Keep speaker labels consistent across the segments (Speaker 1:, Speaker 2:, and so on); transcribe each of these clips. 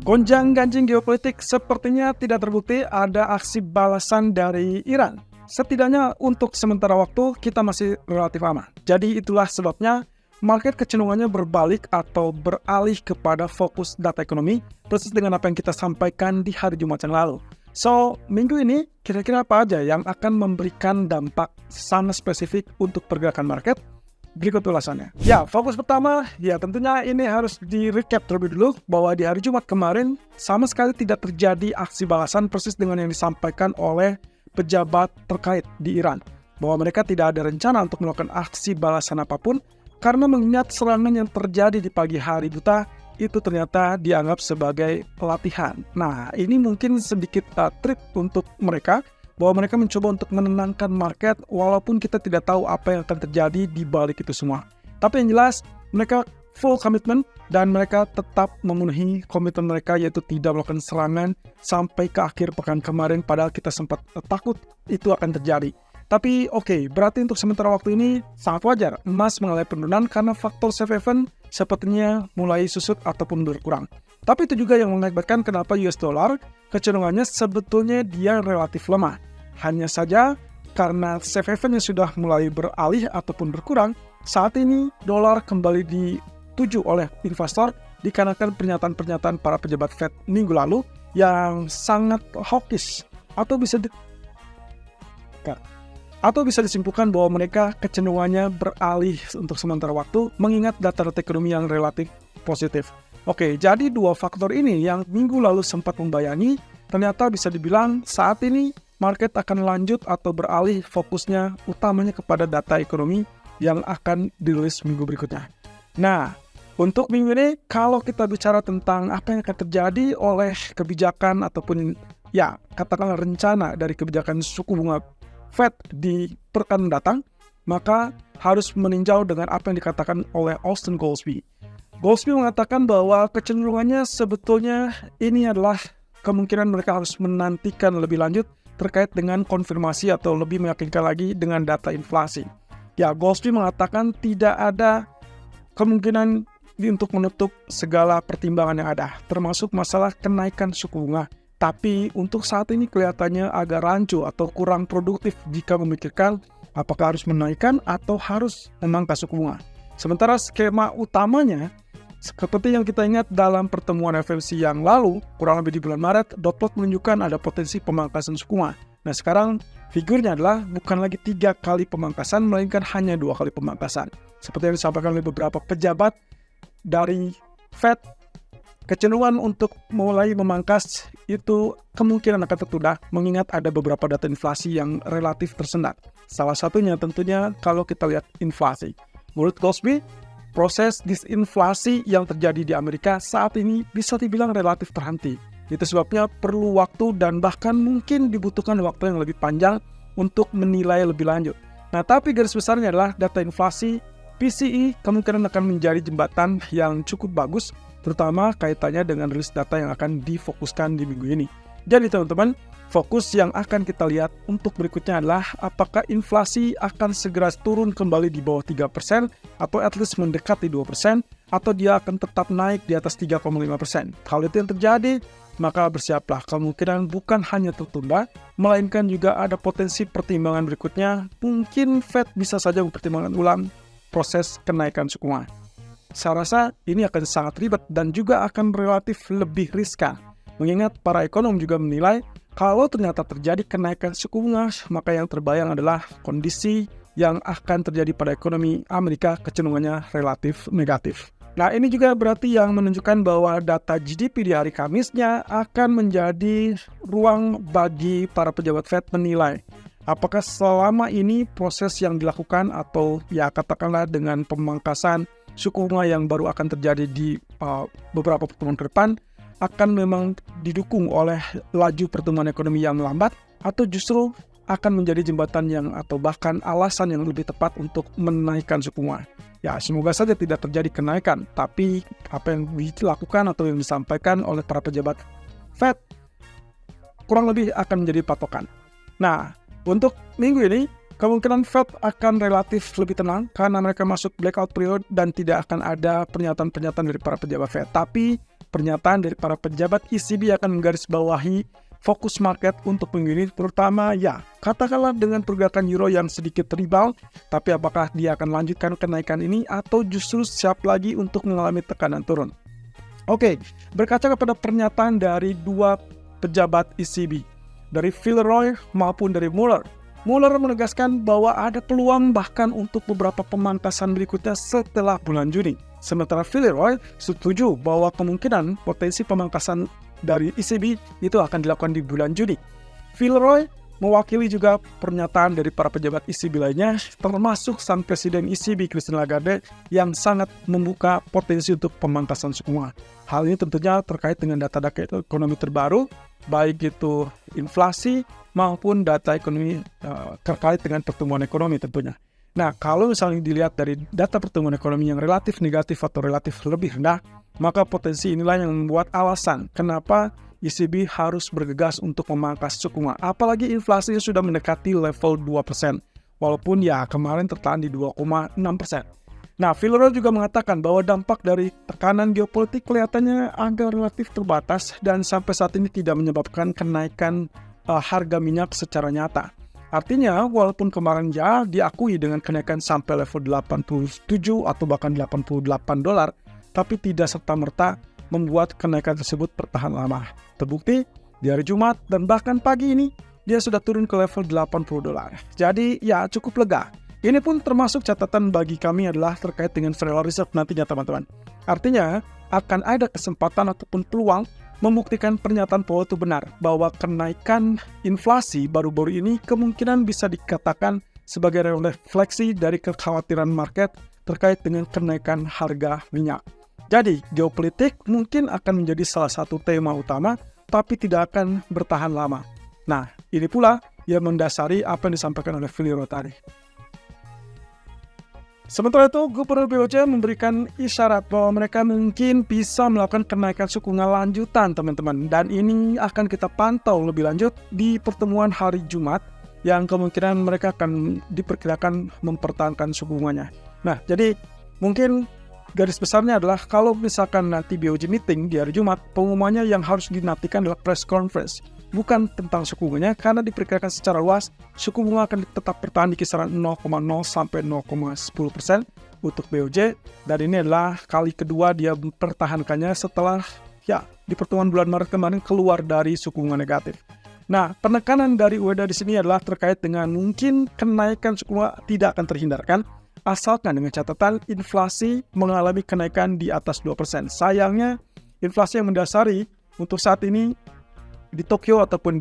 Speaker 1: Gonjang-ganjing geopolitik sepertinya tidak terbukti ada aksi balasan dari Iran. Setidaknya untuk sementara waktu kita masih relatif aman. Jadi itulah sebabnya market kecenderungannya berbalik atau beralih kepada fokus data ekonomi persis dengan apa yang kita sampaikan di hari Jumat yang lalu. So, minggu ini kira-kira apa aja yang akan memberikan dampak sangat spesifik untuk pergerakan market? Berikut ulasannya. Ya, fokus pertama, ya tentunya ini harus di-recap terlebih dulu bahwa di hari Jumat kemarin sama sekali tidak terjadi aksi balasan persis dengan yang disampaikan oleh pejabat terkait di Iran. Bahwa mereka tidak ada rencana untuk melakukan aksi balasan apapun karena mengingat serangan yang terjadi di pagi hari buta itu ternyata dianggap sebagai pelatihan. Nah, ini mungkin sedikit trik untuk mereka bahwa mereka mencoba untuk menenangkan market walaupun kita tidak tahu apa yang akan terjadi di balik itu semua. Tapi yang jelas, mereka full komitmen dan mereka tetap memenuhi komitmen mereka yaitu tidak melakukan serangan sampai ke akhir pekan kemarin padahal kita sempat takut itu akan terjadi. Tapi oke, berarti untuk sementara waktu ini sangat wajar emas mengalami penurunan karena faktor safe haven sepertinya mulai susut ataupun berkurang. Tapi itu juga yang mengakibatkan kenapa US dollar kecenderungannya sebetulnya dia relatif lemah. Hanya saja karena safe haven yang sudah mulai beralih ataupun berkurang, saat ini dolar kembali dituju oleh investor dikarenakan pernyataan-pernyataan para pejabat Fed minggu lalu yang sangat hawkish atau bisa disimpulkan bahwa mereka kecenderungannya beralih untuk sementara waktu mengingat data-data ekonomi yang relatif positif. Oke, jadi dua faktor ini yang minggu lalu sempat membayangi ternyata bisa dibilang saat ini market akan lanjut atau beralih fokusnya utamanya kepada data ekonomi yang akan dirilis minggu berikutnya. Nah, untuk minggu ini kalau kita bicara tentang apa yang akan terjadi oleh kebijakan ataupun ya katakanlah rencana dari kebijakan suku bunga Fed di pekan mendatang, maka harus meninjau dengan apa yang dikatakan oleh Austan Goolsbee. Goolsbee mengatakan bahwa kecenderungannya sebetulnya ini adalah kemungkinan mereka harus menantikan lebih lanjut terkait dengan konfirmasi atau lebih meyakinkan lagi dengan data inflasi. Ya, Goolsbee mengatakan tidak ada kemungkinan untuk menutup segala pertimbangan yang ada, termasuk masalah kenaikan suku bunga. Tapi untuk saat ini kelihatannya agak rancu atau kurang produktif jika memikirkan apakah harus menaikkan atau harus memangkas suku bunga. Sementara skema utamanya, seperti yang kita ingat dalam pertemuan FOMC yang lalu, kurang lebih di bulan Maret, dot plot menunjukkan ada potensi pemangkasan suku bunga. Nah sekarang figurnya adalah bukan lagi 3 kali pemangkasan, melainkan hanya 2 kali pemangkasan. Seperti yang disampaikan oleh beberapa pejabat dari Fed, kecenderungan untuk mulai memangkas itu kemungkinan akan tertunda mengingat ada beberapa data inflasi yang relatif tersendat. Salah satunya tentunya kalau kita lihat inflasi. Menurut Goolsbee, proses disinflasi yang terjadi di Amerika saat ini bisa dibilang relatif terhenti. Itu sebabnya perlu waktu dan bahkan mungkin dibutuhkan waktu yang lebih panjang untuk menilai lebih lanjut. Nah, tapi garis besarnya adalah data inflasi PCE kemungkinan akan menjadi jembatan yang cukup bagus, terutama kaitannya dengan rilis data yang akan difokuskan di minggu ini. Jadi teman-teman, fokus yang akan kita lihat untuk berikutnya adalah apakah inflasi akan segera turun kembali di bawah 3% atau at least mendekati 2% atau dia akan tetap naik di atas 3,5%. Kalau itu yang terjadi, maka bersiaplah kemungkinan bukan hanya tertunda, melainkan juga ada potensi pertimbangan berikutnya. Mungkin Fed bisa saja mempertimbangkan ulang proses kenaikan suku bunga. Saya rasa ini akan sangat ribet dan juga akan relatif lebih riskan. Mengingat para ekonom juga menilai kalau ternyata terjadi kenaikan suku bunga, maka yang terbayang adalah kondisi yang akan terjadi pada ekonomi Amerika kecenderungannya relatif negatif. Nah, ini juga berarti yang menunjukkan bahwa data GDP di hari Kamisnya akan menjadi ruang bagi para pejabat Fed menilai apakah selama ini proses yang dilakukan atau ya katakanlah dengan pemangkasan suku bunga yang baru akan terjadi di beberapa pertemuan ke depan akan memang didukung oleh laju pertumbuhan ekonomi yang melambat atau justru akan menjadi jembatan yang atau bahkan alasan yang lebih tepat untuk menaikkan suku bunga. Ya, semoga saja tidak terjadi kenaikan, tapi apa yang dilakukan atau yang disampaikan oleh para pejabat Fed kurang lebih akan menjadi patokan. Nah, untuk minggu ini kemungkinan Fed akan relatif lebih tenang karena mereka masuk blackout period dan tidak akan ada pernyataan-pernyataan dari para pejabat Fed. Tapi pernyataan dari para pejabat ECB akan menggarisbawahi fokus market untuk minggu ini, terutama katakanlah dengan pergerakan euro yang sedikit rebound, tapi apakah dia akan lanjutkan kenaikan ini atau justru siap lagi untuk mengalami tekanan turun. Oke, berkaca kepada pernyataan dari dua pejabat ECB, dari Villeroy maupun dari Muller. Muller menegaskan bahwa ada peluang bahkan untuk beberapa pemangkasan berikutnya setelah bulan Juni. Sementara Villeroy setuju bahwa kemungkinan potensi pemangkasan dari ECB itu akan dilakukan di bulan Juni. Villeroy mewakili juga pernyataan dari para pejabat ECB lainnya, termasuk sang Presiden ECB Christine Lagarde yang sangat membuka potensi untuk pemangkasan suku bunga. Hal ini tentunya terkait dengan data-data ekonomi terbaru, baik itu inflasi maupun data ekonomi terkait dengan pertumbuhan ekonomi tentunya. Nah, kalau misalnya dilihat dari data pertumbuhan ekonomi yang relatif negatif atau relatif lebih rendah, maka potensi inilah yang membuat alasan kenapa ECB harus bergegas untuk memangkas suku bunga. Apalagi inflasi sudah mendekati level 2%, walaupun kemarin tertahan di 2,6%. Nah, Villeroy juga mengatakan bahwa dampak dari tekanan geopolitik kelihatannya agak relatif terbatas dan sampai saat ini tidak menyebabkan kenaikan harga minyak secara nyata. Artinya, walaupun kemarin diakui dengan kenaikan sampai level 87 atau bahkan $88, tapi tidak serta-merta membuat kenaikan tersebut bertahan lama. Terbukti, di hari Jumat dan bahkan pagi ini, dia sudah turun ke level $80. Jadi, cukup lega. Ini pun termasuk catatan bagi kami adalah terkait dengan Federal Reserve nantinya, teman-teman. Artinya, akan ada kesempatan ataupun peluang membuktikan pernyataan Powell itu benar, bahwa kenaikan inflasi baru-baru ini kemungkinan bisa dikatakan sebagai refleksi dari kekhawatiran market terkait dengan kenaikan harga minyak. Jadi, geopolitik mungkin akan menjadi salah satu tema utama, tapi tidak akan bertahan lama. Nah, ini pula yang mendasari apa yang disampaikan oleh Villeroy tadi. Sementara itu, Gubernur BOJ memberikan isyarat bahwa mereka mungkin bisa melakukan kenaikan suku bunga lanjutan, teman-teman. Dan ini akan kita pantau lebih lanjut di pertemuan hari Jumat, yang kemungkinan mereka akan diperkirakan mempertahankan suku bunganya. Nah, jadi mungkin garis besarnya adalah kalau misalkan nanti BOJ meeting di hari Jumat, pengumumannya yang harus dinantikan adalah press conference. Bukan tentang suku bunganya, karena diperkirakan secara luas suku bunga akan tetap bertahan di kisaran 0,0 sampai 0,10% untuk BOJ, dan ini adalah kali kedua dia mempertahankannya setelah di pertemuan bulan Maret kemarin keluar dari suku bunga negatif. Nah, penekanan dari UEDA di sini adalah terkait dengan mungkin kenaikan suku bunga tidak akan terhindarkan, asalkan dengan catatan inflasi mengalami kenaikan di atas 2%. Sayangnya, inflasi yang mendasari untuk saat ini di Tokyo ataupun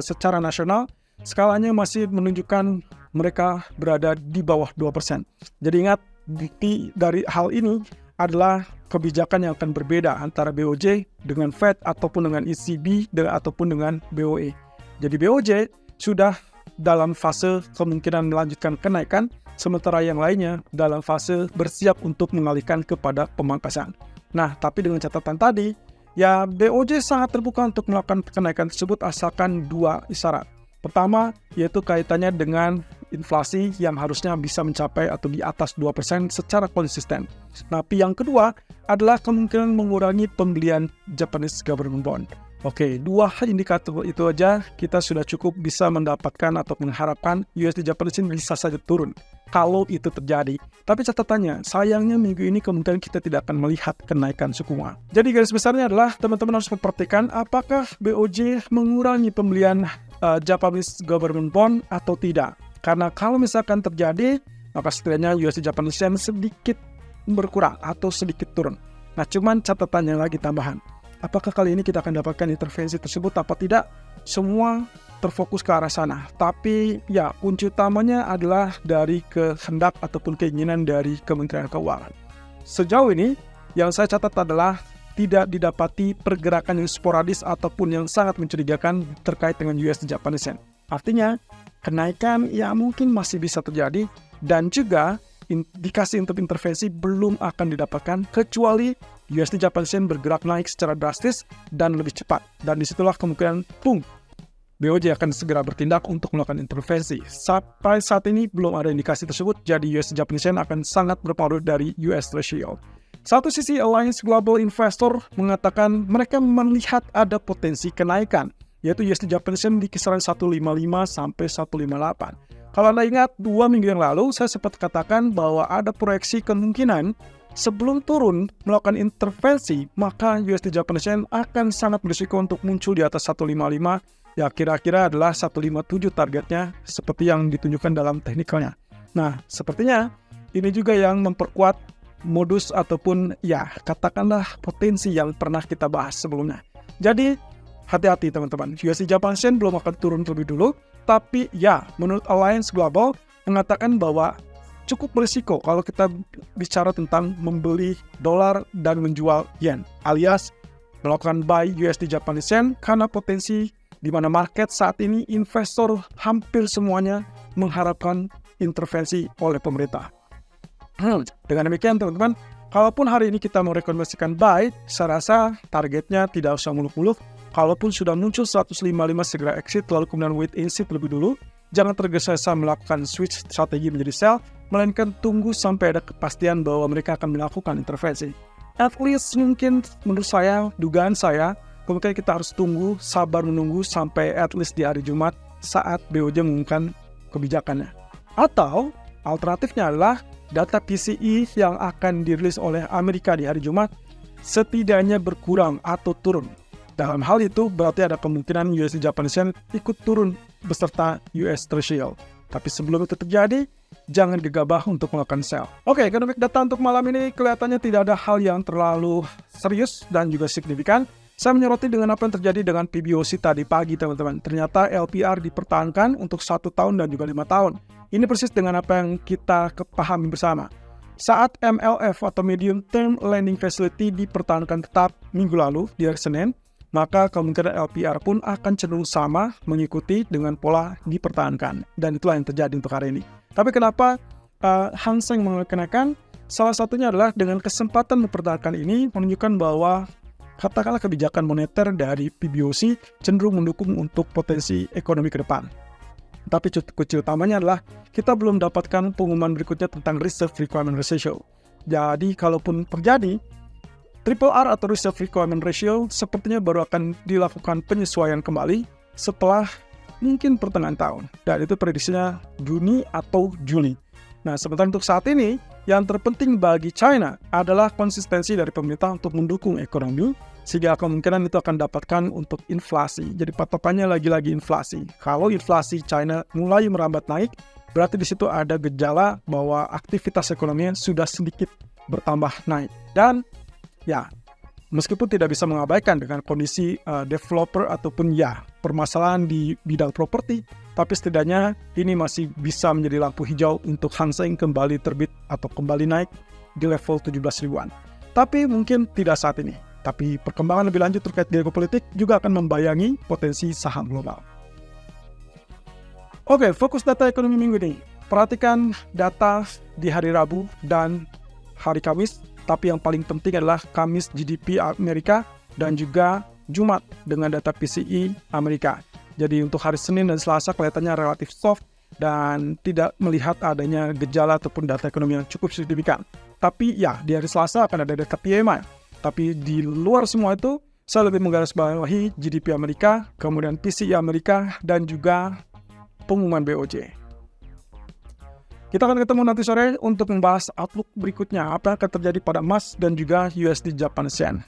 Speaker 1: secara nasional, skalanya masih menunjukkan mereka berada di bawah 2%. Jadi ingat, bukti dari hal ini adalah kebijakan yang akan berbeda antara BOJ dengan Fed ataupun dengan ECB ataupun dengan BOE. Jadi BOJ sudah dalam fase kemungkinan melanjutkan kenaikan, sementara yang lainnya dalam fase bersiap untuk mengalihkan kepada pemangkasan. Nah, tapi dengan catatan tadi, BOJ sangat terbuka untuk melakukan kenaikan tersebut asalkan dua isyarat. Pertama, yaitu kaitannya dengan inflasi yang harusnya bisa mencapai atau di atas 2% secara konsisten. Tapi yang kedua adalah kemungkinan mengurangi pembelian Japanese government bond. Oke, dua indikator itu aja kita sudah cukup bisa mendapatkan atau mengharapkan USD Japanese Yen bisa saja turun kalau itu terjadi. Tapi catatannya, sayangnya minggu ini kemungkinan kita tidak akan melihat kenaikan suku bunga. Jadi garis besarnya adalah teman-teman harus memperhatikan apakah BOJ mengurangi pembelian Japanese government bond atau tidak. Karena kalau misalkan terjadi, maka setidaknya USD Japanese Yen sedikit berkurang atau sedikit turun. Nah, cuman catatannya lagi tambahan. Apakah kali ini kita akan dapatkan intervensi tersebut apa tidak? Semua terfokus ke arah sana. Tapi kunci utamanya adalah dari kehendak ataupun keinginan dari Kementerian Keuangan. Sejauh ini, yang saya catat adalah tidak didapati pergerakan yang sporadis ataupun yang sangat mencurigakan terkait dengan USD Japanese Yen. Artinya, kenaikan mungkin masih bisa terjadi, dan juga indikasi untuk intervensi belum akan didapatkan kecuali USD Japanese Yen bergerak naik secara drastis dan lebih cepat. Dan disitulah kemungkinan BOJ akan segera bertindak untuk melakukan intervensi. Sampai saat ini belum ada indikasi tersebut, jadi USD Japanese Yen akan sangat berpengaruh dari US Treasury Yield. Satu sisi, Alliance Global Investor mengatakan mereka melihat ada potensi kenaikan, yaitu USD Japanese Yen di kisaran 155 sampai 158. Kalau Anda ingat, 2 minggu yang lalu saya sempat katakan bahwa ada proyeksi kemungkinan sebelum turun melakukan intervensi, maka USD Japanese Yen akan sangat berisiko untuk muncul di atas 155, ya kira-kira adalah 157 targetnya seperti yang ditunjukkan dalam teknikalnya. Nah, sepertinya ini juga yang memperkuat modus ataupun ya katakanlah potensi yang pernah kita bahas sebelumnya. Jadi hati-hati teman-teman, USD Japanese Yen belum akan turun terlebih dulu, tapi ya menurut Alliance Global mengatakan bahwa cukup berisiko kalau kita bicara tentang membeli dolar dan menjual yen, alias melakukan buy USD Japanese Yen karena potensi di mana market saat ini investor hampir semuanya mengharapkan intervensi oleh pemerintah. Dengan demikian teman-teman, kalaupun hari ini kita merekomendasikan buy, saya rasa targetnya tidak usah muluk-muluk. Kalaupun sudah muncul 155 segera exit, lalu kemudian wait and see terlebih dulu. Jangan tergesa-gesa melakukan switch strategi menjadi sell, melainkan tunggu sampai ada kepastian bahwa mereka akan melakukan intervensi. At least mungkin menurut saya, dugaan saya, kemungkinan kita harus tunggu, sabar menunggu sampai at least di hari Jumat saat BOJ mengumumkan kebijakannya. Atau alternatifnya adalah data PCE yang akan dirilis oleh Amerika di hari Jumat setidaknya berkurang atau turun. Dalam hal itu berarti ada kemungkinan USD Japanese Yen ikut turun beserta US Treasury. Tapi sebelum itu terjadi, jangan gegabah untuk melakukan sell. Oke, economic data untuk malam ini kelihatannya tidak ada hal yang terlalu serius dan juga signifikan. Saya menyoroti dengan apa yang terjadi dengan PBOC tadi pagi teman-teman. Ternyata LPR dipertahankan untuk 1 tahun dan juga 5 tahun. Ini persis dengan apa yang kita pahami bersama. Saat MLF atau Medium Term Lending Facility dipertahankan tetap minggu lalu di hari Senin, maka kemungkinan LPR pun akan cenderung sama mengikuti dengan pola dipertahankan. Dan itulah yang terjadi untuk hari ini. Tapi kenapa Hang Seng mengenakan? Salah satunya adalah dengan kesempatan mempertahankan ini menunjukkan bahwa katakanlah kebijakan moneter dari PBOC cenderung mendukung untuk potensi ekonomi ke depan. Tapi kunci utamanya adalah kita belum dapatkan pengumuman berikutnya tentang Reserve Requirement Ratio. Jadi kalaupun terjadi, RRR atau Reserve Requirement Ratio sepertinya baru akan dilakukan penyesuaian kembali setelah mungkin pertengahan tahun. Dan itu prediksinya Juni atau Juli. Nah, sementara untuk saat ini, yang terpenting bagi China adalah konsistensi dari pemerintah untuk mendukung ekonomi, sehingga kemungkinan itu akan dapatkan untuk inflasi. Jadi patokannya lagi-lagi inflasi. Kalau inflasi China mulai merambat naik, berarti di situ ada gejala bahwa aktivitas ekonominya sudah sedikit bertambah naik. Dan ya, meskipun tidak bisa mengabaikan dengan kondisi developer ataupun ya permasalahan di bidang properti, tapi setidaknya ini masih bisa menjadi lampu hijau untuk Hang Seng kembali terbit atau kembali naik di level 17 ribuan. Tapi mungkin tidak saat ini. Tapi perkembangan lebih lanjut terkait geopolitik juga akan membayangi potensi saham global. Oke, fokus data ekonomi minggu ini. Perhatikan data di hari Rabu dan hari Kamis. Tapi yang paling penting adalah Kamis GDP Amerika dan juga Jumat dengan data PCE Amerika. Jadi untuk hari Senin dan Selasa kelihatannya relatif soft dan tidak melihat adanya gejala ataupun data ekonomi yang cukup signifikan. Tapi ya, di hari Selasa akan ada data PMI. Tapi di luar semua itu, saya lebih menggarisbawahi GDP Amerika, kemudian PCE Amerika, dan juga pengumuman BOJ. Kita akan ketemu nanti sore untuk membahas outlook berikutnya, apa yang akan terjadi pada emas dan juga USD Japanese Yen.